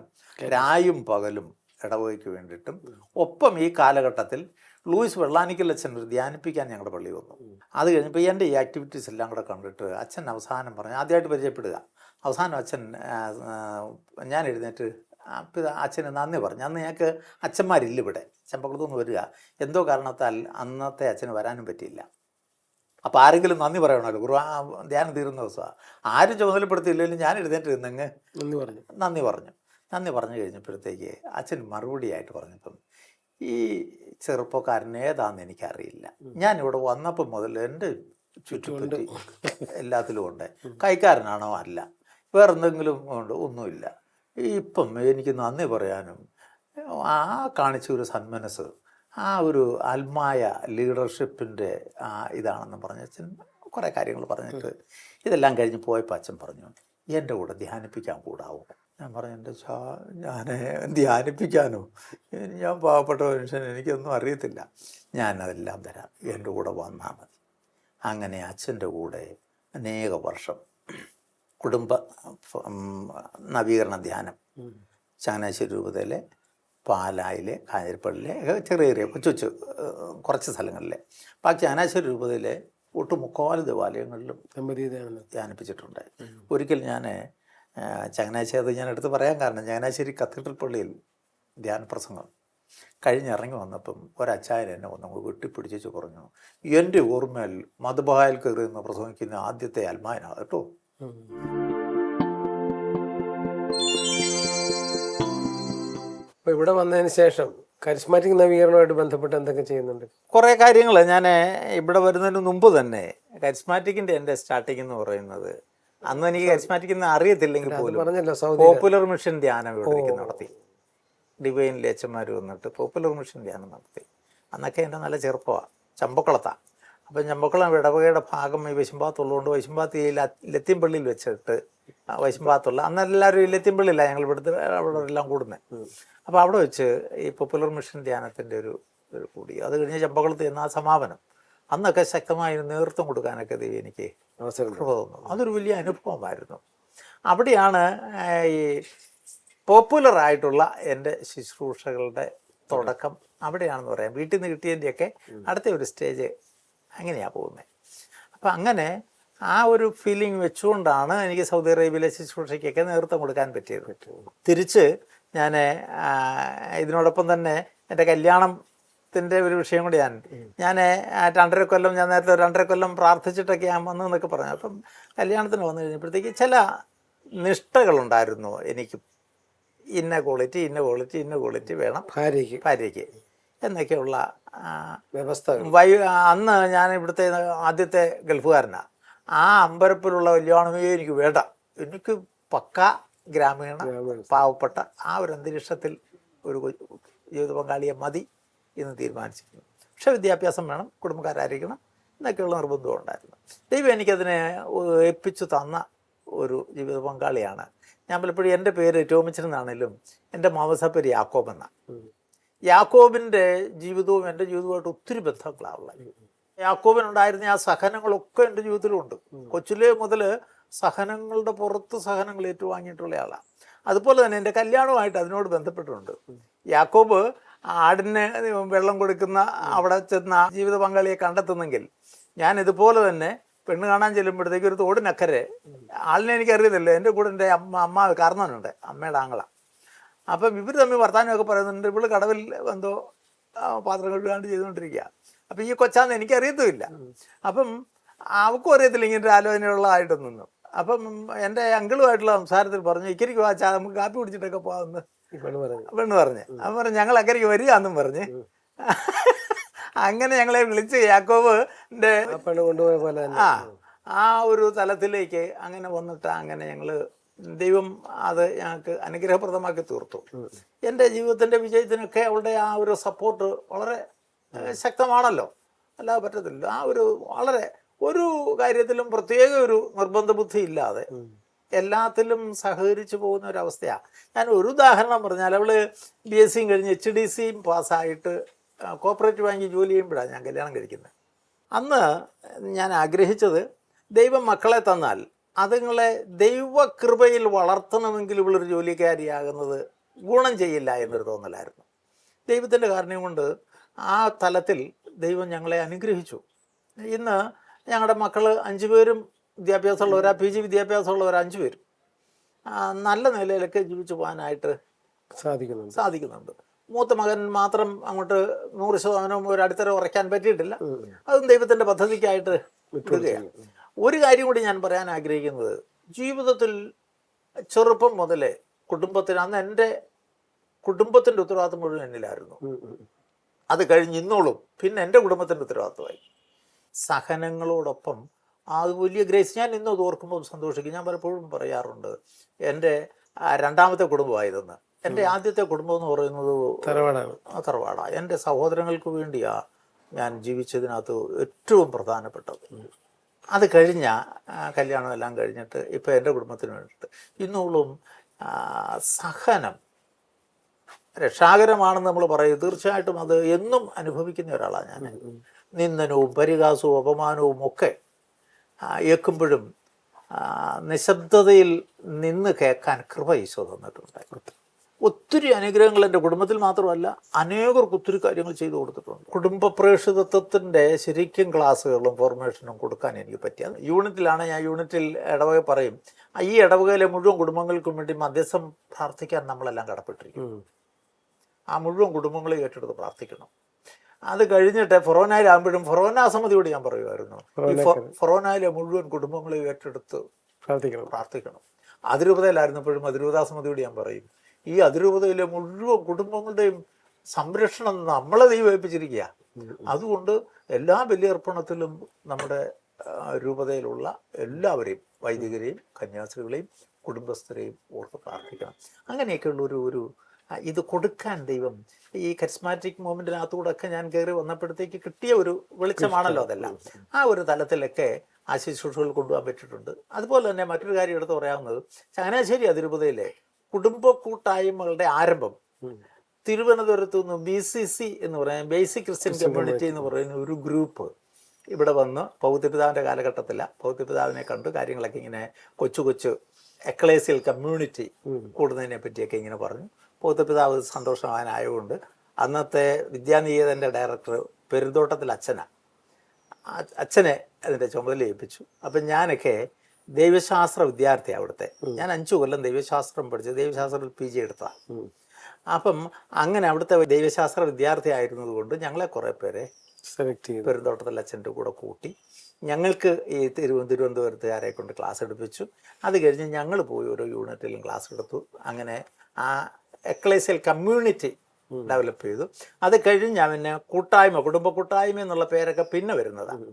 രായും പകലും ഇടവകയ്ക്ക് വേണ്ടിയിട്ടും. ഒപ്പം ഈ കാലഘട്ടത്തിൽ ലൂയിസ് വെള്ളാനിക്കൽ അച്ഛൻ ഒരു ധ്യാനിപ്പിക്കാൻ ഞങ്ങളുടെ പള്ളി വന്നു. അത് കഴിഞ്ഞപ്പോൾ എൻ്റെ ഈ ആക്ടിവിറ്റീസ് എല്ലാം കൂടെ കണ്ടിട്ട് അച്ഛൻ അവസാനം പറഞ്ഞു, ആദ്യമായിട്ട് പരിചയപ്പെടുക, അവസാനം അച്ഛൻ ഞാൻ എഴുന്നേറ്റ് അച്ഛന് നന്ദി പറഞ്ഞു. അന്ന് ഞങ്ങൾക്ക് അച്ഛന്മാരില്ല ഇവിടെ, ചെമ്പക്കുളത്തുനിന്ന് വരിക, എന്തോ കാരണത്താൽ അന്നത്തെ അച്ഛന് വരാനും പറ്റിയില്ല. അപ്പോൾ ആരെങ്കിലും നന്ദി പറയണമല്ലോ, ധ്യാനം തീരുന്ന ദിവസമാണ്. ആരും ചുമതലപ്പെടുത്തിയില്ലെങ്കിലും ഞാൻ എഴുന്നേറ്റ് ഇരുന്നങ്ങ് നന്ദി പറഞ്ഞു കഴിഞ്ഞപ്പോഴത്തേക്ക് അച്ഛൻ മറുപടിയായിട്ട് പറഞ്ഞപ്പം, ഈ ചെറുപ്പക്കാരൻ ഏതാണെന്ന് എനിക്കറിയില്ല, ഞാനിവിടെ വന്നപ്പം മുതൽ എൻ്റെ ചുറ്റുപറ്റി എല്ലാത്തിലും ഉണ്ട്, കൈക്കാരനാണോ അല്ല, വേറെന്തെങ്കിലും ഉണ്ട് ഒന്നുമില്ല, ഇപ്പം എനിക്ക് നന്ദി പറയാനും ആ കാണിച്ച ഒരു സന്മനസ്, ആ ഒരു ആത്മായ ലീഡർഷിപ്പിൻ്റെ ഇതാണെന്ന് പറഞ്ഞ് അച്ഛൻ കുറേ കാര്യങ്ങൾ പറഞ്ഞിട്ട് ഇതെല്ലാം കഴിഞ്ഞ് പോയപ്പോൾ അച്ഛൻ പറഞ്ഞു, എൻ്റെ കൂടെ ധ്യാനിപ്പിക്കാൻ കൂടാവോ? ഞാൻ പറഞ്ഞു, എൻ്റെ ഞാൻ ധ്യാനിപ്പിക്കാനോ, ഞാൻ പാവപ്പെട്ട മനുഷ്യൻ, എനിക്കൊന്നും അറിയത്തില്ല, ഞാനതെല്ലാം തരാം, എൻ്റെ കൂടെ വന്നാൽ മതി. അങ്ങനെ അച്ഛൻ്റെ കൂടെ അനേക വർഷം കുടുംബ നവീകരണ ധ്യാനം ചങ്ങനാശ്ശേരി രൂപതയിലെ, പാലായിലെ, കാഞ്ഞിരപ്പള്ളിയിലെ, ചെറിയ കൊച്ചു കുറച്ച് സ്ഥലങ്ങളിലെ, ബാക്കി ചങ്ങനാശ്ശേരി രൂപതയിലെ ഒട്ടുമുക്കാൽ ദേവാലയങ്ങളിലും ധ്യാനിപ്പിച്ചിട്ടുണ്ട്. ഒരിക്കൽ ഞാൻ ചങ്ങനാശ്ശേരി, അത് ഞാൻ എടുത്ത് പറയാൻ കാരണം ചങ്ങനാശ്ശേരി കത്തീഡ്രൽ പള്ളിയിൽ ധ്യാന പ്രസംഗം കഴിഞ്ഞിറങ്ങി വന്നപ്പം ഒരച്ചായൻ എന്നെ ഒന്നും വെട്ടിപ്പിടിച്ചു പറഞ്ഞു, എൻ്റെ ഓർമ്മയിൽ മധുബായിൽ കയറി നിന്ന് പ്രസംഗിക്കുന്ന ആദ്യത്തെ അൽമാനാണ് കേട്ടോ. അപ്പോൾ ഇവിടെ വന്നതിന് ശേഷം കരിസ്മാറ്റിക് നവീകരണവുമായിട്ട് ബന്ധപ്പെട്ട് എന്തൊക്കെ ചെയ്യുന്നുണ്ട്? കുറേ കാര്യങ്ങൾ ഞാൻ ഇവിടെ വരുന്നതിന് മുമ്പ് തന്നെ കരിസ്മാറ്റിക്കിൻ്റെ എൻ്റെ സ്റ്റാർട്ടിങ് എന്ന് പറയുന്നത്, അന്ന് എനിക്ക് കരിസ്മാറ്റിക് എന്ന് അറിയത്തില്ലെങ്കിൽ പോലും പറഞ്ഞല്ലോ പോപ്പുലർ മിഷൻ ധ്യാനം ഇവിടെ നടത്തി. ഡിവൈനിലെ അച്ഛന്മാർ വന്നിട്ട് പോപ്പുലർ മിഷൻ ധ്യാനം നടത്തി. അന്നൊക്കെ എൻ്റെ നല്ല ചെറുപ്പമാണ്, ചമ്പക്കുളത്താണ്. അപ്പം ചമ്പക്കുളം ഇടവകയുടെ ഭാഗം ഈ വൈശമ്പാത്തുള്ളതുകൊണ്ട് വൈശമ്പാത്ത് ഈ ലത്തീംപള്ളിയിൽ വെച്ചിട്ട്, വൈശമ്പാത്തുള്ള അന്നെല്ലാവരും ഈ ലത്തീംപള്ളിയിലാണ് ഞങ്ങൾ ഇവിടുത്തെ അവിടെ എല്ലാം കൂടുന്നത്. അപ്പോൾ അവിടെ വെച്ച് ഈ പോപ്പുലർ മിഷൻ ധ്യാനത്തിൻ്റെ ഒരു കൂടി, അത് കഴിഞ്ഞ് ചമ്പക്കുളത്ത് ചെന്ന ആ സമാപനം, അന്നൊക്കെ ശക്തമായി നേതൃത്വം കൊടുക്കാനൊക്കെ ദൈവം എനിക്ക് അവസരം തോന്നുന്നു. അതൊരു വലിയ അനുഭവമായിരുന്നു. അവിടെയാണ് ഈ പോപ്പുലറായിട്ടുള്ള എൻ്റെ ശുശ്രൂഷകളുടെ തുടക്കം അവിടെയാണെന്ന് പറയാം. വീട്ടിൽ നിന്ന് കിട്ടിയതിൻ്റെയൊക്കെ അടുത്ത ഒരു സ്റ്റേജ് അങ്ങനെയാണ് പോകുന്നത്. അപ്പം അങ്ങനെ ആ ഒരു ഫീലിംഗ് വെച്ചുകൊണ്ടാണ് എനിക്ക് സൗദി അറേബ്യയിലെ ശുശ്രൂഷയ്ക്കൊക്കെ നേതൃത്വം കൊടുക്കാൻ പറ്റിയത്. തിരിച്ച് ഞാൻ ഇതിനോടൊപ്പം തന്നെ എൻ്റെ കല്യാണത്തിൻ്റെ ഒരു വിഷയം കൂടി ഞാൻ 2.5 കൊല്ലം, ഞാൻ നേരത്തെ 2.5 കൊല്ലം പ്രാർത്ഥിച്ചിട്ടൊക്കെ ഞാൻ വന്നു എന്നൊക്കെ പറഞ്ഞു. അപ്പം കല്യാണത്തിന് വന്നു കഴിഞ്ഞപ്പോഴത്തേക്ക് ചില നിഷ്ഠകളുണ്ടായിരുന്നു എനിക്ക്. ഇന്ന ക്വാളിറ്റി വേണം ഭാര്യയ്ക്ക് എന്നൊക്കെയുള്ള വ്യവസ്ഥ. അന്ന് ഞാൻ ഇവിടുത്തെ ആദ്യത്തെ ഗൾഫുകാരനാണ്. ആ അമ്പരപ്പിലുള്ള കല്യാണമേ എനിക്ക് വേണ്ട, എനിക്ക് പക്ക ഗ്രാമീണ പാവപ്പെട്ട ആ ഒരു അന്തരീക്ഷത്തിൽ ഒരു ജീവിത പങ്കാളിയെ മതി എന്ന് തീരുമാനിച്ചിരുന്നു. പക്ഷെ വിദ്യാഭ്യാസം വേണം, കുടുംബക്കാരായിരിക്കണം എന്നൊക്കെയുള്ള നിർബന്ധം ഉണ്ടായിരുന്നു. ദൈവം എനിക്കതിനെ ഏൽപ്പിച്ചു തന്ന ഒരു ജീവിത പങ്കാളിയാണ്. ഞാൻ പലപ്പോഴും എൻ്റെ പേര് ടോമിച്ചൻ എന്നാണെങ്കിലും എൻ്റെ മാമസ പേര് യാക്കോബ് എന്നാണ്. യാക്കോബിൻ്റെ ജീവിതവും എൻ്റെ ജീവിതവുമായിട്ട് ഒത്തിരി ബന്ധങ്ങളാണുള്ളത്. യാക്കോബിനുണ്ടായിരുന്ന ആ സഹനങ്ങളൊക്കെ എൻ്റെ ജീവിതത്തിലുണ്ട്. കൊച്ചിലെ മുതൽ സഹനങ്ങളുടെ പുറത്ത് സഹനങ്ങൾ ഏറ്റുവാങ്ങിയിട്ടുള്ള ആളാണ്. അതുപോലെ തന്നെ എൻ്റെ കല്യാണവുമായിട്ട് അതിനോട് ബന്ധപ്പെട്ടിട്ടുണ്ട്. യാക്കോബ് ആടിന് വെള്ളം കൊടുക്കുന്ന അവിടെ ചെന്ന ജീവിത പങ്കാളിയെ കണ്ടെത്തുന്നെങ്കിൽ ഞാൻ ഇതുപോലെ തന്നെ പെണ്ണ് കാണാൻ ചെല്ലുമ്പോഴത്തേക്ക് ഒരു തോടിനക്കരെ ആളിനെ എനിക്കറിയത്തില്ല, എൻ്റെ കൂടെ എൻ്റെ അമ്മ കാരണവനുണ്ട്, അമ്മയുടെ ആങ്ങള. അപ്പം ഇവർ തമ്മിൽ വർത്താനമൊക്കെ പറയുന്നുണ്ട്. ഇവള് കടവിൽ എന്തോ പാത്രം കഴുകാണ്ട് ചെയ്തുകൊണ്ടിരിക്കുക. അപ്പം ഈ കൊച്ചാന്ന് എനിക്കറിയത്തുമില്ല. അപ്പം അവൾക്കും അറിയത്തില്ല ഇങ്ങനെ ഒരു ആലോചനയുള്ളതായിട്ടൊന്നും. അപ്പം എൻ്റെ അങ്കിളുമായിട്ടുള്ള സംസാരത്തിൽ പറഞ്ഞു, ഇക്കരിക്ക് വാച്ചാ നമുക്ക് കാപ്പി കുടിച്ചിട്ടൊക്കെ പോകാമെന്ന് പെണ്ണ് പറഞ്ഞ്. അപ്പം പറഞ്ഞു ഞങ്ങൾ അക്കരയ്ക്ക് വരികയെന്നും പറഞ്ഞ് അങ്ങനെ ഞങ്ങളെ വിളിച്ച് യാക്കോബിൻ്റെ ആ ഒരു തലത്തിലേക്ക് അങ്ങനെ വന്നിട്ട് അങ്ങനെ ഞങ്ങൾ ദൈവം അത് ഞങ്ങൾക്ക് അനുഗ്രഹപ്രദമാക്കി തീർത്തു. എൻ്റെ ജീവിതത്തിൻ്റെ വിജയത്തിനൊക്കെ അവളുടെ ആ ഒരു സപ്പോർട്ട് വളരെ ശക്തമാണല്ലോ, അല്ലാതെ പറ്റത്തില്ല. ആ ഒരു വളരെ ഒരു കാര്യത്തിലും പ്രത്യേക ഒരു നിർബന്ധ ബുദ്ധി ഇല്ലാതെ എല്ലാത്തിലും സഹകരിച്ചു പോകുന്ന ഒരവസ്ഥയാണ്. ഞാൻ ഒരു ഉദാഹരണം പറഞ്ഞാൽ, അവള് BSc കഴിഞ്ഞ് HDC പാസ്സായിട്ട് കോപ്പറേറ്റീവ് ബാങ്കിൽ ജോലി ചെയ്യുമ്പോഴാണ് ഞാൻ കല്യാണം കഴിക്കുന്നത്. അന്ന് ഞാൻ ആഗ്രഹിച്ചത് ദൈവം മക്കളെ തന്നാൽ അതുങ്ങളെ ദൈവകൃപയിൽ വളർത്തണമെങ്കിൽ ഇവളൊരു ജോലിക്കാരിയാകുന്നത് ഗുണം ചെയ്യില്ല എന്നൊരു തോന്നലായിരുന്നു. ദൈവത്തിൻ്റെ കാരണം കൊണ്ട് ആ തലത്തിൽ ദൈവം ഞങ്ങളെ അനുഗ്രഹിച്ചു. ഇന്ന് ഞങ്ങളുടെ മക്കൾ 5 പേരും വിദ്യാഭ്യാസമുള്ളവരാ, PG വിദ്യാഭ്യാസമുള്ളവർ 5 പേരും നല്ല നിലയിലൊക്കെ ജീവിച്ചു പോകാനായിട്ട് സാധിക്കുന്നുണ്ട്. മൂത്ത മകൻ മാത്രം അങ്ങോട്ട് 100% ഒരു അടിത്തറ ഉറയ്ക്കാൻ പറ്റിയിട്ടില്ല. അതും ദൈവത്തിൻ്റെ പദ്ധതിക്കായിട്ട് വിടുകയാണ്. ഒരു കാര്യം കൂടി ഞാൻ പറയാൻ ആഗ്രഹിക്കുന്നത്, ജീവിതത്തിൽ ചെറുപ്പം മുതലേ കുടുംബത്തിന്, അന്ന് എൻ്റെ കുടുംബത്തിൻ്റെ ഉത്തരവാദിത്വം മുഴുവൻ എന്നിലായിരുന്നു. അത് കഴിഞ്ഞ് ഇന്നോളും പിന്നെ എൻ്റെ കുടുംബത്തിൻ്റെ ഉത്തരവാദിത്വമായി. സഹനങ്ങളോടൊപ്പം അത് വലിയ ഗ്രേസ്. ഞാൻ ഇന്നത് ഓർക്കുമ്പോൾ സന്തോഷിക്കും. ഞാൻ പലപ്പോഴും പറയാറുണ്ട്, എൻ്റെ 2ാമത്തെ കുടുംബമായതെന്ന്. എൻ്റെ ആദ്യത്തെ കുടുംബം എന്ന് പറയുന്നത് തറവാടാണ്. എൻ്റെ സഹോദരങ്ങൾക്ക് വേണ്ടിയാണ് ഞാൻ ജീവിച്ചതിനകത്ത് ഏറ്റവും പ്രധാനപ്പെട്ടത്. അത് കഴിഞ്ഞ കല്യാണം എല്ലാം കഴിഞ്ഞിട്ട് ഇപ്പോൾ എൻ്റെ കുടുംബത്തിന് വേണ്ടിയിട്ട് ഇന്നോളം സഹനം രക്ഷാകരമാണെന്ന് നമ്മൾ പറയും. തീർച്ചയായിട്ടും അത് എന്നും അനുഭവിക്കുന്ന ഒരാളാണ് ഞാൻ. നിന്ദനവും പരിഹാസവും അപമാനവും ഒക്കെ ഏൽക്കുമ്പോഴും നിശബ്ദതയിൽ നിന്ന് കേൾക്കാൻ കൃപ ഈശോ തന്നിട്ടുണ്ട്. ഒത്തിരി അനുഗ്രഹങ്ങൾ എൻ്റെ കുടുംബത്തിൽ മാത്രമല്ല അനേകർക്ക് ഒത്തിരി കാര്യങ്ങൾ ചെയ്തു കൊടുത്തിട്ടുണ്ട്. കുടുംബ പ്രേക്ഷിതത്വത്തിൻ്റെ ശരിക്കും ക്ലാസ്സുകളും ഫോർമേഷനും കൊടുക്കാൻ എനിക്ക് പറ്റിയത് യൂണിറ്റിലാണ്. ഞാൻ യൂണിറ്റിൽ ഇടവക പറയും, ഈ ഇടവകയിലെ മുഴുവൻ കുടുംബങ്ങൾക്കും വേണ്ടി മധ്യസ്ഥം പ്രാർത്ഥിക്കാൻ നമ്മളെല്ലാം കടപ്പെട്ടിരിക്കും. ആ മുഴുവൻ കുടുംബങ്ങളെ ഏറ്റെടുത്ത് പ്രാർത്ഥിക്കണം. അത് കഴിഞ്ഞിട്ട് ഫൊറോനയിലാകുമ്പോഴും ഫൊറോന സമിതിയോട് ഞാൻ പറയുമായിരുന്നു, ഈ ഫൊറോനയിലെ മുഴുവൻ കുടുംബങ്ങളെ ഏറ്റെടുത്ത് പ്രാർത്ഥിക്കണം. അതിരൂപതയിലായിരുന്നപ്പോഴും അതിരൂപതാ സമിതിയോട് ഞാൻ പറയും, ഈ അതിരൂപതയിലെ മുഴുവൻ കുടുംബങ്ങളുടെയും സംരക്ഷണം നമ്മളെ ദൈവം ഏൽപ്പിച്ചിരിക്കുക. അതുകൊണ്ട് എല്ലാ ബലിയർപ്പണത്തിലും നമ്മുടെ രൂപതയിലുള്ള എല്ലാവരെയും, വൈദികരെയും കന്യാസ്ത്രീകളെയും കുടുംബസ്ഥരെയും ഓർത്ത് പ്രാർത്ഥിക്കണം. അങ്ങനെയൊക്കെയുള്ള ഒരു ഇത് കൊടുക്കാൻ ദൈവം ഈ കരിസ്മാറ്റിക് മൂവ്മെൻറ്റിനകത്തൂടെ ഒക്കെ ഞാൻ കയറി വന്നപ്പോഴത്തേക്ക് കിട്ടിയ ഒരു വെളിച്ചമാണല്ലോ അതെല്ലാം. ആ ഒരു തലത്തിലൊക്കെ ആ ശുശ്രൂഷകൾ കൊണ്ടുപോകാൻ പറ്റിയിട്ടുണ്ട്. അതുപോലെ തന്നെ മറ്റൊരു കാര്യം എടുത്ത് പറയാവുന്നത്, ചങ്ങനാശ്ശേരി അതിരൂപതയിലെ കുടുംബ കൂട്ടായ്മകളുടെ ആരംഭം തിരുവനന്തപുരത്തു നിന്ന് BCC എന്ന് പറയുന്ന ബേസിക് ക്രിസ്ത്യൻ കമ്മ്യൂണിറ്റി എന്ന് പറയുന്ന ഒരു ഗ്രൂപ്പ് ഇവിടെ വന്ന് പൗത്യപിതാവിൻ്റെ കാലഘട്ടത്തിലാണ്. പൗത്യപിതാവിനെ കണ്ട് കാര്യങ്ങളൊക്കെ ഇങ്ങനെ കൊച്ചു എക്ലേസിയൽ കമ്മ്യൂണിറ്റി കൂടുന്നതിനെ പറ്റിയൊക്കെ ഇങ്ങനെ പറഞ്ഞു. പൗത്യപിതാവ് സന്തോഷവാനായതുകൊണ്ട് അന്നത്തെ വിദ്യാനികേതൻ്റെ ഡയറക്ടർ പെരുന്തോട്ടത്തിൽ അച്ഛനെ അതിൻ്റെ ചുമതല ഏൽപ്പിച്ചു. അപ്പം ഞാനൊക്കെ ദൈവശാസ്ത്ര വിദ്യാർത്ഥിയാണ് അവിടുത്തെ. ഞാൻ 5 കൊല്ലം ദൈവശാസ്ത്രം പഠിച്ച് ദൈവശാസ്ത്രത്തിൽ PG എടുത്തതാണ്. അപ്പം അങ്ങനെ അവിടുത്തെ ദൈവശാസ്ത്ര വിദ്യാർത്ഥി ആയിരുന്നത് കൊണ്ട് ഞങ്ങളെ കുറേ പേരെ സെലക്ട് ചെയ്തു പെരുന്തോട്ടത്തിൽ അച്ഛൻ്റെ കൂടെ കൂട്ടി ഞങ്ങൾക്ക് ഈ തിരുവനന്തപുരത്തുകാരെ കൊണ്ട് ക്ലാസ് എടുപ്പിച്ചു. അത് കഴിഞ്ഞ് ഞങ്ങൾ പോയി ഓരോ യൂണിറ്റിലും ക്ലാസ് എടുത്തു. അങ്ങനെ ആ എക്ലേസിയൽ കമ്മ്യൂണിറ്റി ഡെവലപ്പ് ചെയ്തു. അത് കഴിഞ്ഞ് പിന്നെ കുടുംബ കൂട്ടായ്മ എന്നുള്ള പേരൊക്കെ പിന്നെ വരുന്നതാണ്.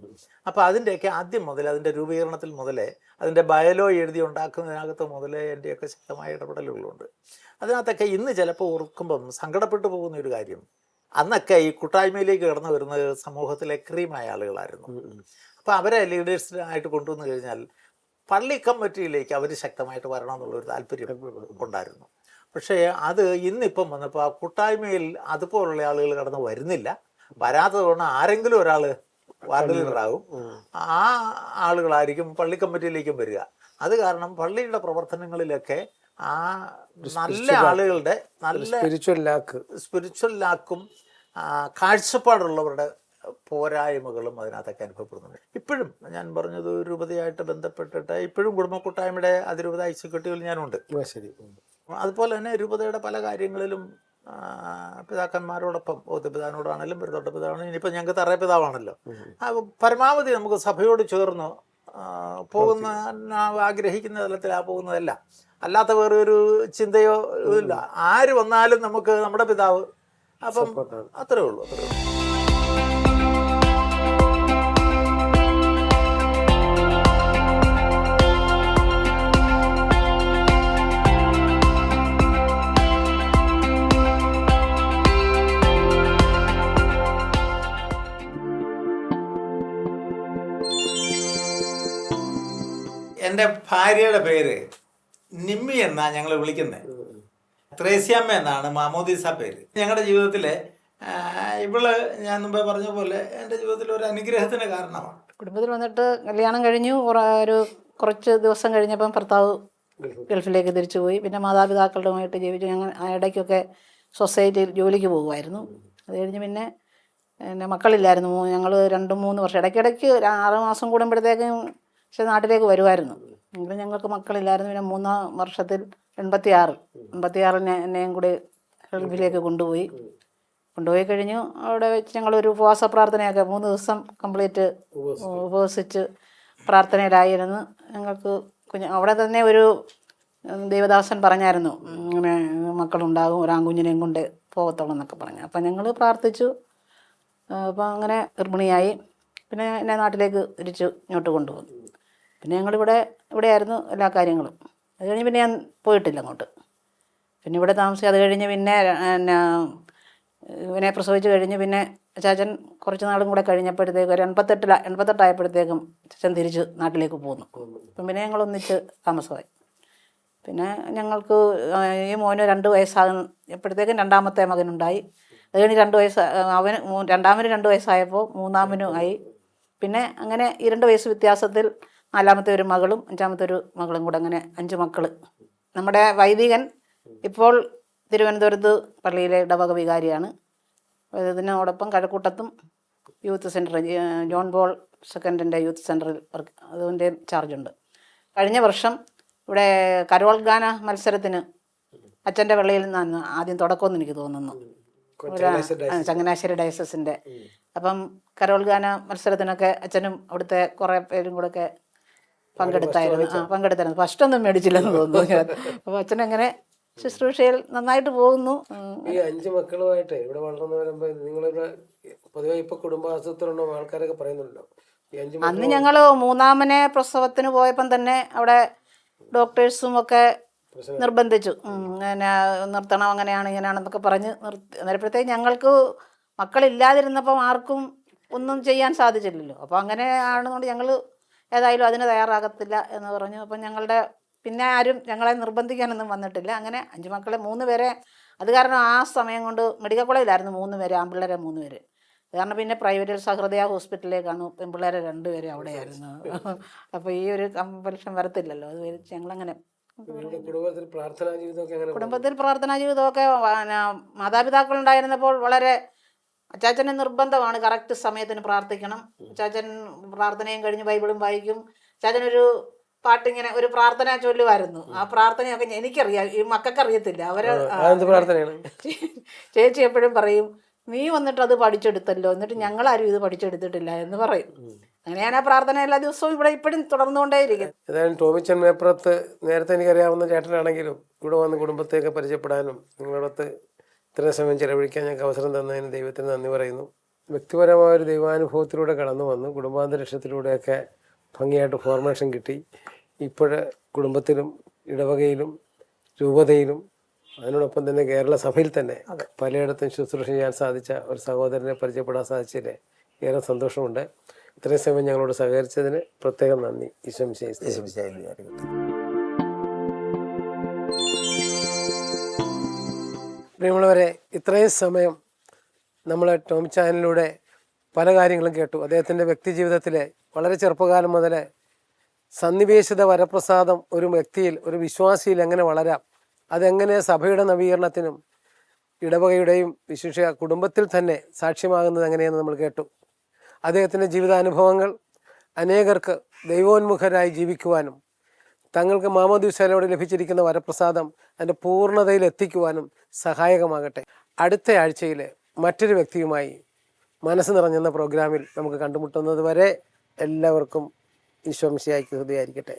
അപ്പോൾ അതിൻ്റെയൊക്കെ ആദ്യം മുതൽ, അതിൻ്റെ രൂപീകരണത്തിൽ മുതലേ, അതിൻ്റെ ബയലോ എഴുതി ഉണ്ടാക്കുന്നതിനകത്ത് മുതലേ എൻ്റെയൊക്കെ ശക്തമായ ഇടപെടലുകളുണ്ട്. അതിനകത്തൊക്കെ ഇന്ന് ചിലപ്പോൾ ഓർക്കുമ്പം സങ്കടപ്പെട്ടു പോകുന്ന ഒരു കാര്യം, അന്നൊക്കെ ഈ കൂട്ടായ്മയിലേക്ക് കടന്നു വരുന്നത് സമൂഹത്തിലെ ക്രീമായ ആളുകളായിരുന്നു. അപ്പോൾ അവരെ ലീഡേഴ്സിനായിട്ട് കൊണ്ടുവന്നു കഴിഞ്ഞാൽ പള്ളി കമ്മിറ്റിയിലേക്ക് അവർ ശക്തമായിട്ട് വരണം എന്നുള്ളൊരു താല്പര്യം ഉണ്ടായിരുന്നു. പക്ഷേ അത് ഇന്നിപ്പം വന്നപ്പോൾ ആ കൂട്ടായ്മയിൽ അതുപോലുള്ള ആളുകൾ കടന്ന് വരുന്നില്ല. വരാത്തതുകൊണ്ട് ആരെങ്കിലും ഒരാൾ വാർഡ് ലീഡറാകും. ആ ആളുകളായിരിക്കും പള്ളി കമ്മിറ്റിയിലേക്കും വരിക. അത് കാരണം പള്ളിയുടെ പ്രവർത്തനങ്ങളിലൊക്കെ ആ നല്ല ആളുകളുടെ നല്ല സ്പിരിച്വൽ ലാക്കും കാഴ്ചപ്പാടുള്ളവരുടെ പോരായ്മകളും അതിനകത്തൊക്കെ അനുഭവപ്പെടുന്നുണ്ട്. ഇപ്പോഴും ഞാൻ പറഞ്ഞത് രൂപതയായിട്ട് ബന്ധപ്പെട്ടിട്ട് ഇപ്പോഴും കുടുംബ കൂട്ടായ്മയുടെ അതിരൂപത എക്സിക്യൂട്ടീവിൽ ഞാനുണ്ട്. അതുപോലെ തന്നെ രൂപതയുടെ പല കാര്യങ്ങളിലും പിതാക്കന്മാരോടൊപ്പം ബൗദ്ധപിതാവിനോടാണെങ്കിലും പെരുന്തോട്ടപിതാവാണെങ്കിലും ഇനിയിപ്പോൾ ഞങ്ങൾക്ക് തറയപിതാവാണല്ലോ, പരമാവധി നമുക്ക് സഭയോട് ചേർന്ന് പോകുന്ന ആഗ്രഹിക്കുന്ന തലത്തിലാണ് പോകുന്നതല്ല. അല്ലാത്ത വേറെ ഒരു ചിന്തയോ ഇല്ല. ആര് വന്നാലും നമുക്ക് നമ്മുടെ പിതാവ്. അപ്പം അത്രേ ഉള്ളൂ. എൻ്റെ ഭാര്യയുടെ പേര് നിമ്മി എന്നാണ് ഞങ്ങൾ വിളിക്കുന്നത്. ത്രേസ്യാമ്മ എന്നാണ് മാമോദീസ പേര്. ഞങ്ങളുടെ ജീവിതത്തിലെ ഇവള് ഞാൻ മുമ്പേ പറഞ്ഞ പോലെ എൻ്റെ ജീവിതത്തിൽ ഒരു അനുഗ്രഹത്തിന് കാരണമാണ്. കുടുംബത്തിൽ വന്നിട്ട് കല്യാണം കഴിഞ്ഞു കുറച്ച് ദിവസം കഴിഞ്ഞപ്പം ഭർത്താവ് ഗൾഫിലേക്ക് തിരിച്ചു പോയി. പിന്നെ മാതാപിതാക്കളുമായിട്ട് ജീവിച്ചു. ഞങ്ങൾ ഇടയ്ക്കൊക്കെ സൊസൈറ്റിയിൽ ജോലിക്ക് പോകുമായിരുന്നു. അത് കഴിഞ്ഞ് പിന്നെ മക്കളില്ലായിരുന്നു. ഞങ്ങൾ 2-3 വർഷം ഇടയ്ക്കിടയ്ക്ക് 6 മാസം കൂടുമ്പോഴത്തേക്കും പക്ഷെ നാട്ടിലേക്ക് വരുമായിരുന്നു. എങ്കിലും ഞങ്ങൾക്ക് മക്കളില്ലായിരുന്നു. പിന്നെ 3-ാം വർഷത്തിൽ 86 എന്നെയും കൂടി ഗൾഫിലേക്ക് കൊണ്ടുപോയി കഴിഞ്ഞു. അവിടെ വെച്ച് ഞങ്ങളൊരു ഉപവാസ പ്രാർത്ഥനയൊക്കെ 3 ദിവസം കംപ്ലീറ്റ് ഉപവസിച്ച് പ്രാർത്ഥനയിലായിരുന്നു. ഞങ്ങൾക്ക് അവിടെ തന്നെ ഒരു ദേവദാസൻ പറഞ്ഞായിരുന്നു, ഇങ്ങനെ മക്കളുണ്ടാകും, ഒരാൺകുഞ്ഞിനെയും കൊണ്ട് പോകത്തുള്ളൂ എന്നൊക്കെ പറഞ്ഞു. അപ്പം ഞങ്ങൾ പ്രാർത്ഥിച്ചു. അപ്പം അങ്ങനെ ഗർഭിണിയായി. പിന്നെ എന്നെ നാട്ടിലേക്ക് തിരിച്ച് ഇങ്ങോട്ട് കൊണ്ടുപോകും. പിന്നെ ഇവിടെയായിരുന്നു എല്ലാ കാര്യങ്ങളും. അത് കഴിഞ്ഞ് പിന്നെ ഞാൻ പോയിട്ടില്ല അങ്ങോട്ട്. പിന്നെ ഇവിടെ താമസിച്ച് അത് കഴിഞ്ഞ് പിന്നെ ഇവനെ പ്രസവിച്ച് കഴിഞ്ഞ് പിന്നെ ചാച്ചൻ കുറച്ച് നാളും കൂടെ കഴിഞ്ഞപ്പോഴത്തേക്കും ഒരു 88 ചാച്ചൻ തിരിച്ച് നാട്ടിലേക്ക് പോന്നു. അപ്പം പിന്നെ ഞങ്ങൾ ഒന്നിച്ച് താമസമായി. പിന്നെ ഞങ്ങൾക്ക് ഈ മോന് 2 വയസ്സാകുമ്പോഴത്തേക്കും 2ാമത്തെ മകനുണ്ടായി. അത് കഴിഞ്ഞ് 2 വയസ്സ് രണ്ടാമന് 2 വയസ്സായപ്പോൾ 3ാമനും ആയി. പിന്നെ അങ്ങനെ 2 വയസ്സ് വ്യത്യാസത്തിൽ 4ാമത്തെ ഒരു മകളും 5ാമത്തെ ഒരു മകളും കൂടെ അങ്ങനെ 5 മക്കൾ. നമ്മുടെ വൈദികൻ ഇപ്പോൾ തിരുവനന്തപുരത്ത് പള്ളിയിലെ ഇടവക വികാരിയാണ്. ഇതിനോടൊപ്പം കഴക്കൂട്ടത്തും യൂത്ത് സെൻറ്റർ, ജോൺ പോൾ സെക്കൻഡിൻ്റെ യൂത്ത് സെൻറ്ററിൽ അതിൻ്റെ ചാർജുണ്ട്. കഴിഞ്ഞ വർഷം ഇവിടെ കരോൾ ഗാന മത്സരത്തിന് അച്ഛൻ്റെ പള്ളിയിൽ നിന്നാണ് ആദ്യം തുടക്കമെന്ന് എനിക്ക് തോന്നുന്നു, ചങ്ങനാശ്ശേരി ഡയസസിൻ്റെ. അപ്പം കരോൾ ഗാന മത്സരത്തിനൊക്കെ അച്ഛനും അവിടുത്തെ കുറേ പേരും കൂടെ ഒക്കെ പങ്കെടുത്തായിരുന്നു. ഫസ്റ്റൊന്നും മേടിച്ചില്ലെന്ന് തോന്നുന്നു ഞാൻ. അപ്പോൾ അച്ഛനങ്ങനെ ശുശ്രൂഷയിൽ നന്നായിട്ട് പോകുന്നു. ഈ 5 മക്കളുമായിട്ട് ഇവിടെ വളർന്നു വരുമ്പോൾ നിങ്ങളിവിടെ പൊതുവെ ഇപ്പൊ കുടുംബാസൂത്രണം ആൾക്കാരൊക്കെ പറയുന്നുണ്ടോ? അന്ന് ഞങ്ങൾ മൂന്നാമനെ പ്രസവത്തിന് പോയപ്പം തന്നെ അവിടെ ഡോക്ടേഴ്സും ഒക്കെ നിർബന്ധിച്ചു, അങ്ങനെ നിർത്തണം, അങ്ങനെയാണ് ഇങ്ങനെയാണെന്നൊക്കെ പറഞ്ഞ് അന്നേരപ്പോഴത്തേക്ക് ഞങ്ങൾക്ക് മക്കളില്ലാതിരുന്നപ്പം ആർക്കും ഒന്നും ചെയ്യാൻ സാധിച്ചില്ലല്ലോ. അപ്പോൾ അങ്ങനെ ആണെന്നുകൊണ്ട് ഞങ്ങൾ ഏതായാലും അതിന് തയ്യാറാകത്തില്ല എന്ന് പറഞ്ഞു. അപ്പം ഞങ്ങളുടെ പിന്നെ ആരും ഞങ്ങളെ നിർബന്ധിക്കാനൊന്നും വന്നിട്ടില്ല. അങ്ങനെ 5 മക്കളെ 3 പേരെ, അത് കാരണം ആ സമയം കൊണ്ട് മെഡിക്കൽ കോളേജിലായിരുന്നു 3 പേര്, ആൺപിള്ളേരെ 3 പേര്. അത് കാരണം പിന്നെ പ്രൈവറ്റിൽ സഹൃദയ ഹോസ്പിറ്റലിലേക്കാണ് പെൺപിള്ളേരെ 2 പേര് അവിടെയായിരുന്നു. അപ്പോൾ ഈ ഒരു കമ്പൽഷൻ വരത്തില്ലല്ലോ, അത് വെച്ച് ഞങ്ങളങ്ങനെ കുടുംബത്തിൽ പ്രാർത്ഥനാ ജീവിതമൊക്കെ മാതാപിതാക്കളുണ്ടായിരുന്നപ്പോൾ വളരെ അച്ചാച്ചന് നിർബന്ധമാണ് കറക്റ്റ് സമയത്തിന് പ്രാർത്ഥിക്കണം. അച്ചാച്ചൻ പ്രാർത്ഥനയും കഴിഞ്ഞ് ബൈബിളും വായിക്കും. അച്ചാച്ചനൊരു പാട്ടിങ്ങനെ ഒരു പ്രാർത്ഥന ചൊല്ലുമായിരുന്നു. ആ പ്രാർത്ഥനയൊക്കെ എനിക്കറിയാം, ഈ മക്കൾക്ക് അറിയത്തില്ല. അവര് ചേച്ചി എപ്പോഴും പറയും, നീ വന്നിട്ട് അത് പഠിച്ചെടുത്തല്ലോ, എന്നിട്ട് ഞങ്ങളാരും ഇത് പഠിച്ചെടുത്തിട്ടില്ല എന്ന് പറയും. അങ്ങനെ ഞാൻ ആ പ്രാർത്ഥന എല്ലാ ദിവസവും ഇവിടെ ഇപ്പോഴും തുടർന്നുകൊണ്ടേയിരിക്കും. ഏതായാലും ടോമിച്ചൻ മേപ്പുറത്ത് നേരത്തെ എനിക്കറിയാവുന്ന ചേട്ടനാണെങ്കിലും ഇവിടെ വന്ന് കുടുംബത്തെയൊക്കെ പരിചയപ്പെടാനും നിങ്ങളോടൊത്ത് ഇത്രയും സമയം ചെലവഴിക്കാൻ ഞങ്ങൾക്ക് അവസരം തന്നതിന് ദൈവത്തിന് നന്ദി പറയുന്നു. വ്യക്തിപരമായ ഒരു ദൈവാനുഭവത്തിലൂടെ കടന്നു വന്ന് കുടുംബാന്തരീക്ഷത്തിലൂടെയൊക്കെ ഭംഗിയായിട്ട് ഫോർമേഷൻ കിട്ടി. ഇപ്പോൾ കുടുംബത്തിലും ഇടവകയിലും രൂപതയിലും അതിനോടൊപ്പം തന്നെ കേരള സഭയിൽ തന്നെ പലയിടത്തും ശുശ്രൂഷ ചെയ്യാൻ സാധിച്ച ഒരു സഹോദരനെ പരിചയപ്പെടാൻ സാധിച്ചതിൽ ഏറെ സന്തോഷമുണ്ട്. ഇത്രയും സമയം ഞങ്ങളോട് സഹകരിച്ചതിന് പ്രത്യേകം നന്ദി. പ്രിയമുള്ളവരെ, ഇത്രയും സമയം നമ്മൾ ടോം ചാനലിലൂടെ പല കാര്യങ്ങളും കേട്ടു. അദ്ദേഹത്തിൻ്റെ വ്യക്തി ജീവിതത്തിലെ വളരെ ചെറുപ്പകാലം മുതൽ സന്നിവേശിത വരപ്രസാദം ഒരു വ്യക്തിയിൽ, ഒരു വിശ്വാസിയിൽ എങ്ങനെ വളരാം, അതെങ്ങനെ സഭയുടെ നവീകരണത്തിനും ഇടവകയുടെയും വിശേഷ കുടുംബത്തിൽ തന്നെ സാക്ഷ്യമാകുന്നത് എങ്ങനെയെന്ന് നമ്മൾ കേട്ടു. അദ്ദേഹത്തിൻ്റെ ജീവിതാനുഭവങ്ങൾ അനേകർക്ക് ദൈവോന്മുഖരായി ജീവിക്കുവാനും തങ്ങൾക്ക് മാമോദീസയിലൂടെ ലഭിച്ചിരിക്കുന്ന വരപ്രസാദം അതിൻ്റെ പൂർണ്ണതയിൽ എത്തിക്കുവാനും സഹായകമാകട്ടെ. അടുത്ത ആഴ്ചയിൽ മറ്റൊരു വ്യക്തിയുമായി മനസ്സ് നിറഞ്ഞെന്ന പ്രോഗ്രാമിൽ നമുക്ക് കണ്ടുമുട്ടുന്നത് വരെ എല്ലാവർക്കും ഈശോ മിശിഹായ്ക്ക് ഹൃദയമായിരിക്കട്ടെ.